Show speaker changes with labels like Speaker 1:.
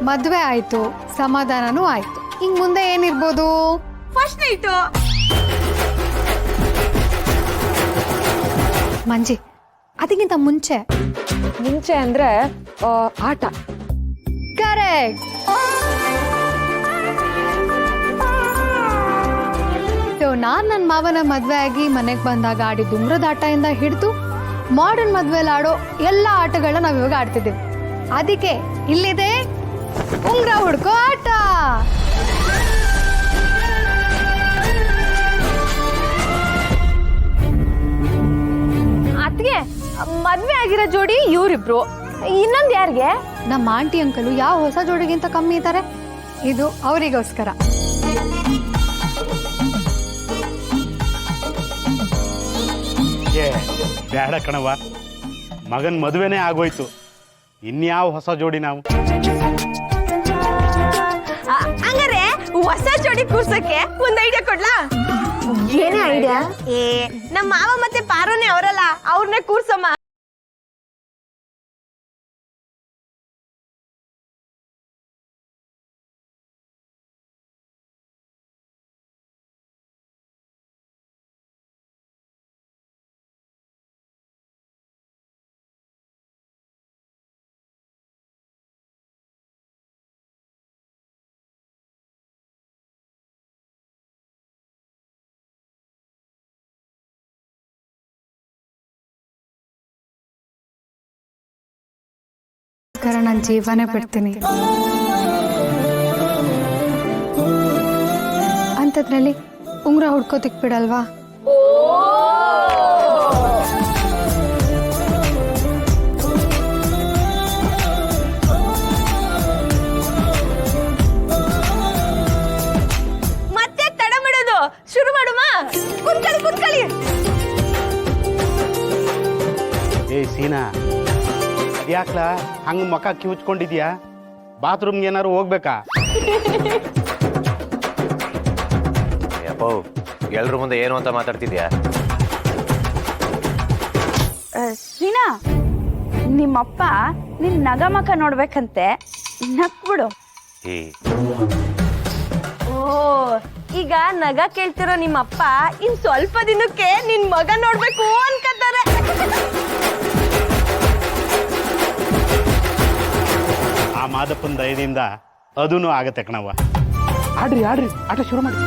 Speaker 1: ಮದ್ವೆ ಆಯ್ತು, ಸಮಾಧಾನನೂ ಆಯ್ತು. ಹಿಂಗ್ ಮುಂದೆ ಏನಿರ್ಬೋದು?
Speaker 2: First night.
Speaker 1: ಮಂಜಿ, ಅದಕ್ಕಿಂತ ಮುಂಚೆ
Speaker 2: ಅಂದ್ರೆ ಆಟ.
Speaker 1: ಕರೆಕ್ಟ್. ನಾನ್ ನನ್ನ ಮಾವನ ಮದ್ವೆ ಆಗಿ ಮನೆಗೆ ಬಂದಾಗ ಆಡಿದ ಉಂಗ್ರದ ಆಟದಿಂದ ಹಿಡಿದು ಮಾಡರ್ನ್ ಮದ್ವೆಲಿ ಆಡೋ ಎಲ್ಲ ಆಟಗಳನ್ನ ನಾವ್ ಇವಾಗ ಆಡ್ತಿದ್ದೀವಿ. ಅದಕ್ಕೆ ಇಲ್ಲಿದೆ ಉಂಗ್ರ ಹುಡ್ಕೋ ಆಟ.
Speaker 2: ಅದ್ಗೆ ಮದ್ವೆ ಆಗಿರೋ ಜೋಡಿ ಇವ್ರಿಬ್ರು, ಇನ್ನೊಂದ್ ಯಾರಿಗೆ?
Speaker 1: ನಮ್ಮ ಆಂಟಿ ಅಂಕಲು ಯಾವ ಹೊಸ ಜೋಡಿಗಿಂತ ಕಮ್ಮಿ ಇದ್ದಾರೆ. ಇದು ಅವರಿಗೋಸ್ಕರ.
Speaker 3: ಬೇಡ ಕಣವ, ಮಗನ್ ಮದುವೆನೇ ಆಗೋಯ್ತು, ಇನ್ಯಾವ ಹೊಸ ಜೋಡಿ ನಾವು?
Speaker 2: ಹಂಗಾರೆ ಹೊಸ ಜೋಡಿ ಕೂರ್ಸಕ್ಕೆ ಒಂದ್ ಐಡಿಯಾ ಕೊಡ್ಲಾ? ಏನೇ ಐಡಿಯಾ? ನಮ್ಮ ಮಾವ ಮತ್ತೆ ಪಾರೋನೆ ಅವರಲ್ಲ, ಅವ್ರನ್ನೇ ಕೂರ್ಸಮ್ಮ.
Speaker 1: ನನ್ನ ಜೀವನೇ ಬಿಡ್ತೀನಿ ಅಂಥದ್ರಲ್ಲಿ ಉಂಗ್ರ ಹುಡ್ಕೋತಿಕ್ ಬಿಡಲ್ವಾ?
Speaker 2: ಮತ್ತೆ ತಡ ಮಾಡೋದು ಶುರು ಮಾಡುವ. ಕುತ್ಕೊಳ್ಳಿ.
Speaker 3: ಏ ಸೀನಾ, ಯಾಕ್ಲ ಹಂಗ ಮಕ್ಕ ಕಿವುಚ್ಕೊಂಡಿದ್ಯಾ? ಬಾತ್ರೂಮ್ಗೆ ಏನಾರು ಹೋಗ್ಬೇಕಾ?
Speaker 4: ಅಪ್ಪೋ, ಎಲ್ರ ಮುಂದೆ ಏನು ಅಂತ ಮಾತಾಡ್ತಿದ್ಯಾ?
Speaker 5: ಸೀನಾ, ನಿಮ್ಮಪ್ಪ ನಿನ್ ನಗಮಕ ನೋಡ್ಬೇಕಂತೆ, ನಕ್ಬಿಡು.
Speaker 2: ಓ, ಈಗ ನಗ ಕೇಳ್ತಿರೋ ನಿಮ್ಮಪ್ಪ ಇನ್ ಸ್ವಲ್ಪ ದಿನಕ್ಕೆ ನಿನ್ ಮಗ ನೋಡ್ಬೇಕು ಅನ್ಕತ್ತಾರೆ.
Speaker 3: ಆ ಮಾದಪ್ಪನ ದಯದಿಂದ ಅದೂ ಆಗತ್ತೆ ಕಣವ್ವ. ಆಡ್ರಿ ಆಟ ಶುರು ಮಾಡಿ.